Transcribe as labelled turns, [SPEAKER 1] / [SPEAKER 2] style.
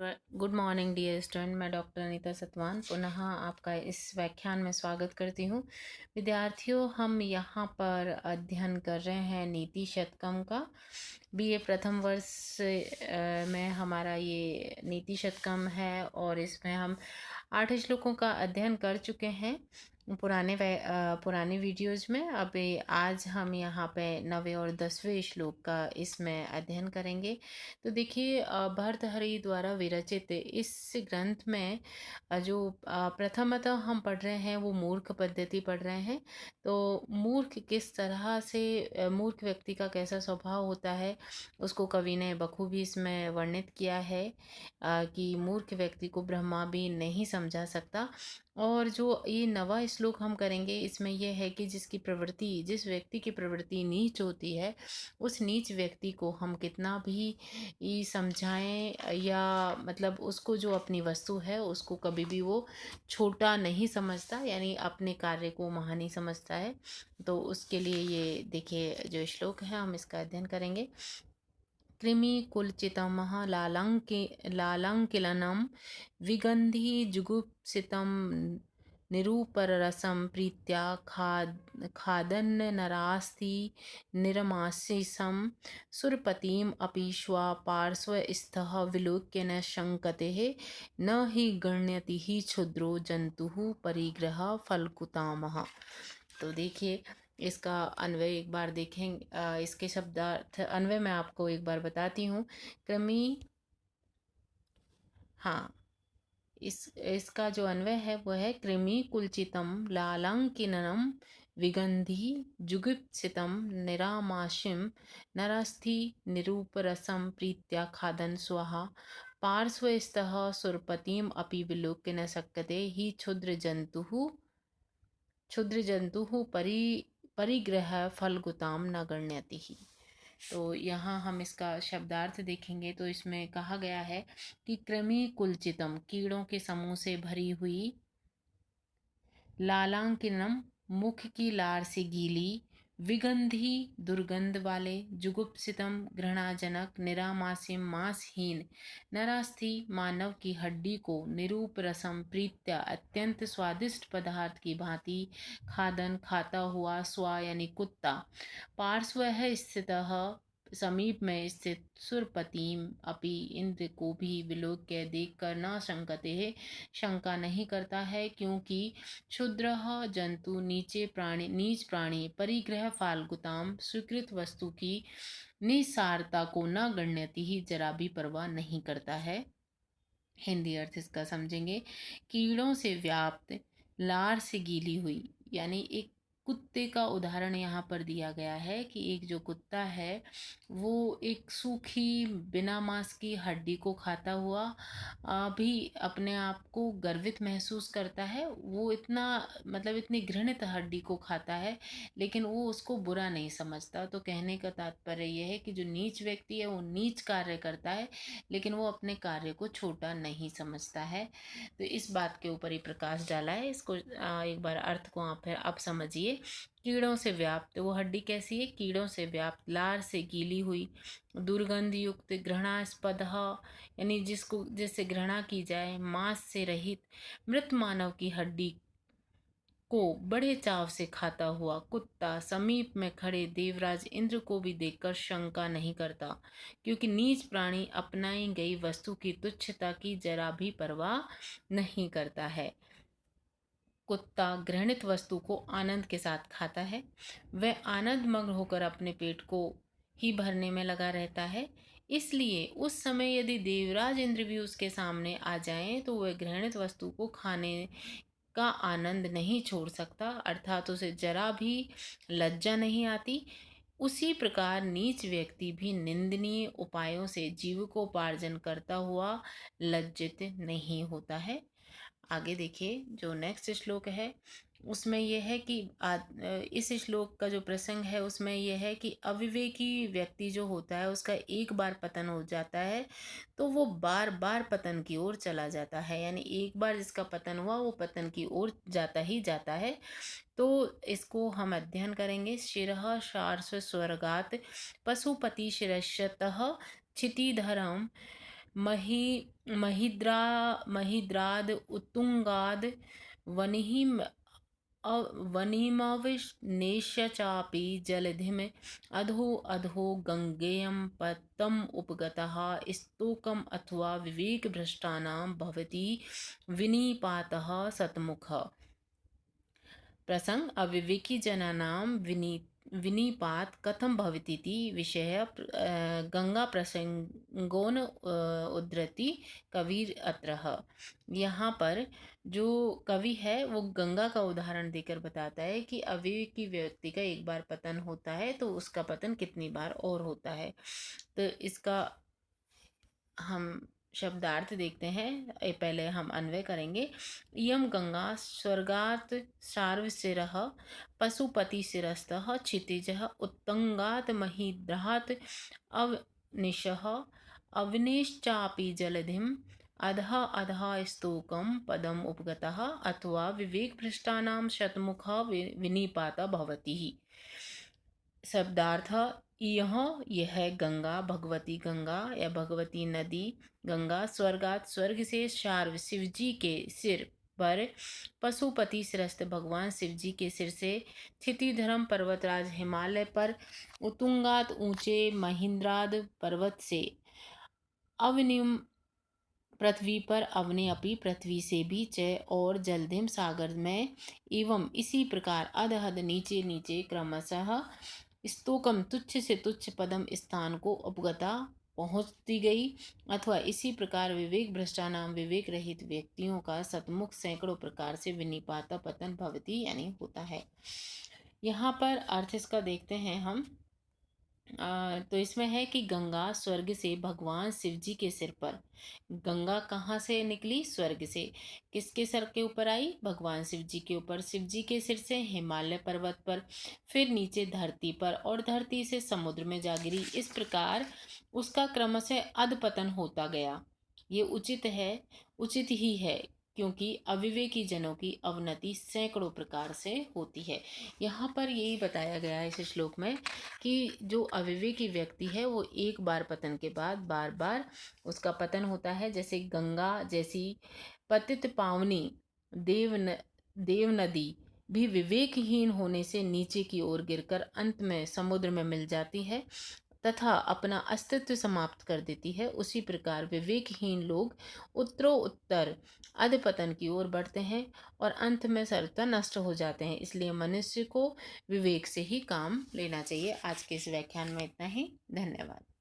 [SPEAKER 1] Good morning dear student. मैं doctor Anita Satwan पुनः आपका इस व्याख्यान में स्वागत करती हूँ। विद्यार्थियों, हम यहाँ पर अध्ययन कर रहे हैं नीति शतकम का। बीए प्रथम वर्ष में हमारा ये नीति शतकम है और इसमें हम 8 श्लोकों का अध्ययन कर चुके हैं पुराने वीडियोज़ में। अभी आज हम यहाँ पे 9वें और 10वें श्लोक का इसमें अध्ययन करेंगे। तो देखिए, भर्तहरि द्वारा विरचित इस ग्रंथ में जो प्रथमतः हम पढ़ रहे हैं वो मूर्ख पद्धति पढ़ रहे हैं। तो मूर्ख किस तरह से मूर्ख व्यक्ति का कैसा स्वभाव होता है उसको कवि ने बखूबी इसमें वर्णित किया है, कि मूर्ख व्यक्ति को ब्रह्मा भी नहीं समझा सकता। और जो ये नवा श्लोक हम करेंगे इसमें यह है कि जिस व्यक्ति की प्रवृत्ति नीच होती है उस नीच व्यक्ति को हम कितना भी समझाएं या मतलब उसको जो अपनी वस्तु है उसको कभी भी वो छोटा नहीं समझता, यानी अपने कार्य को महान नहीं समझता है। तो उसके लिए ये देखिए जो श्लोक है हम इसका अध्ययन करेंगे। कृमि कुलचितमः लालंकिलनं विगन्धि जुगुप्सितं निरूपरसं प्रीत्या खादन्नरास्ति निरमाशिषं सुरपतिम् अपि श्वापार्श्वस्थः विलोक्य न शङ्कते न हि गण्यति हि क्षुद्रो जन्तुः परिग्रह फलकुतामः। तो देखिए इसका अन्वय एक बार देखें। इसके शब्दार्थ अन्वय मैं आपको एक बार बताती हूँ। क्रमी, हाँ, इसका जो अन्वय है वो है कृमि कुलचितम लालांकिनम विगंधि जुगुप्सितम निरामाशिम नरस्थि निरूपरसम प्रीत्या खादन स्वाहा पार्श्वस्थः सुरपतिम अपि विलोक्य न शक्यते ही क्षुद्र जंतु परिग्रह फलगुताम न गण्यति ही। तो यहाँ हम इसका शब्दार्थ देखेंगे तो इसमें कहा गया है कि कृमि कुलचितम कीड़ों के समूह से भरी हुई, लालांकिनम मुख की लार से गीली, विगंधी दुर्गंध वाले, जुगुप्सितम घृणाजनक, निरामासिम मांसहीन, नरास्थि मानव की हड्डी को निरूप रसम प्रीत्या अत्यंत स्वादिष्ट पदार्थ की भांति खादन खाता हुआ स्वा यानी कुत्ता, पार्श्व स्थित समीप में स्थित सुरपतिम अपि इंद्र को भी विलोक्य देख कर न शंकते है शंका नहीं करता है, क्योंकि क्षुद्र जंतु नीच प्राणी परिग्रह फाल्गुताम स्वीकृत वस्तु की निसारता को न गण्यति ही जरा भी परवाह नहीं करता है। हिंदी अर्थ इसका समझेंगे। कीड़ों से व्याप्त, लार से गीली हुई, यानी एक कुत्ते का उदाहरण यहाँ पर दिया गया है कि एक जो कुत्ता है वो एक सूखी बिना मांस की हड्डी को खाता हुआ भी अपने आप को गर्वित महसूस करता है। वो इतना मतलब इतनी घृणित हड्डी को खाता है लेकिन वो उसको बुरा नहीं समझता। तो कहने का तात्पर्य यह है कि जो नीच व्यक्ति है वो नीच कार्य करता है लेकिन वो अपने कार्य को छोटा नहीं समझता है। तो इस बात के ऊपर ही प्रकाश डाला है। इसको एक बार अर्थ को आप फिर अब समझिए। कीड़ों से व्याप्त, वो हड्डी कैसी है? कीड़ों से व्याप्त, लार से गीली हुई, दुर्गंध युक्त, घृणास्पद यानी जिससे घृणा की जाए, मांस से रहित, मृत मानव की हड्डी को बड़े चाव से खाता हुआ कुत्ता समीप में खड़े देवराज इंद्र को भी देखकर शंका नहीं करता, क्योंकि नीच प्राणी अपनाई गई वस्तु की तुच्छता की जरा भी परवाह नहीं करता है। कुत्ता घृणित वस्तु को आनंद के साथ खाता है। वह आनंद मग्न होकर अपने पेट को ही भरने में लगा रहता है। इसलिए उस समय यदि देवराज इंद्र भी उसके सामने आ जाएं तो वह घृणित वस्तु को खाने का आनंद नहीं छोड़ सकता, अर्थात उसे जरा भी लज्जा नहीं आती। उसी प्रकार नीच व्यक्ति भी निंदनीय उपायों से जीविकोपार्जन करता हुआ लज्जित नहीं होता है। आगे देखिए जो नेक्स्ट श्लोक है उसमें यह है कि इस श्लोक का जो प्रसंग है उसमें यह है कि अविवेकी व्यक्ति जो होता है उसका एक बार पतन हो जाता है तो वो बार बार पतन की ओर चला जाता है, यानी एक बार जिसका पतन हुआ वो पतन की ओर जाता ही जाता है। तो इसको हम अध्ययन करेंगे। शिरः शार्श्व स्वर्गात् पशुपति शिरश्यतः क्षितिधरम महिद्राद उत्तुंगाद वनिहिम वनिमविनेश्य चापि जलधिम अधो अधो गंगेयं पतम उपगतः स्तोकम अथवा विवेक भ्रष्टानां भवति विनिपातः सतमुखः। प्रसंग अविवेकी जनानां विनिपात कथम भवतीति विषय गंगा प्रसंगोन उद्धरति कविर अत्रः। यहाँ पर जो कवि है वो गंगा का उदाहरण देकर बताता है कि अविवेकी व्यक्ति का एक बार पतन होता है तो उसका पतन कितनी बार और होता है। तो इसका हम शब्दार्थ देखते हैं। पहले हम अन्वय करेंगे। इयं गंगा स्वर्गात् सार्वशिरः पशुपति शिरस्तः क्षितिजः उत्तंगात् महिद्रात् अवनिशः अवनिश्चापि जलधिम अधः अधः स्तोकं पदम उपगतः अथवा विवेक भ्रष्टानां शतमुखः विनिपातः भवति। शब्दार्थ यह गंगा भगवती गंगा या भगवती नदी गंगा स्वर्गात स्वर्ग से शार्व शिवजी के सिर पर पशुपति शिरस्थ भगवान शिवजी के सिर से क्षितिधरम पर्वतराज हिमालय पर उत्तुंगात ऊंचे महिंद्राद पर्वत से अवनिम पृथ्वी पर अवने अपनी पृथ्वी से भी चय और जलधिम सागर में एवं इसी प्रकार अधहद नीचे नीचे क्रमशः स्तोकम तुच्छ से तुच्छ पदम स्थान को उपगता पहुंचती गई अथवा इसी प्रकार विवेक भ्रष्टानाम विवेक रहित व्यक्तियों का सतमुख सैकड़ों प्रकार से विनिपाता पतन भवती यानी होता है। यहाँ पर अर्थ इसका देखते हैं हम। तो इसमें है कि गंगा स्वर्ग से भगवान शिव जी के सिर पर, गंगा कहाँ से निकली? स्वर्ग से। किसके सर के ऊपर आई? भगवान शिव जी के ऊपर। शिव जी के सिर से हिमालय पर्वत पर, फिर नीचे धरती पर और धरती से समुद्र में जा गिरी। इस प्रकार उसका क्रमशः अधपतन होता गया। ये उचित है, उचित ही है, क्योंकि अविवेकी जनों की अवनति सैकड़ों प्रकार से होती है। यहाँ पर यही बताया गया है इस श्लोक में कि जो अविवेकी व्यक्ति है वो एक बार पतन के बाद बार बार उसका पतन होता है। जैसे गंगा जैसी पतित पावनी देव नदी भी विवेकहीन होने से नीचे की ओर गिरकर अंत में समुद्र में मिल जाती है तथा अपना अस्तित्व समाप्त कर देती है। उसी प्रकार विवेकहीन लोग उत्तरोत्तर अधपतन की ओर बढ़ते हैं और अंत में सर्वथा नष्ट हो जाते हैं। इसलिए मनुष्य को विवेक से ही काम लेना चाहिए। आज के इस व्याख्यान में इतना ही। धन्यवाद।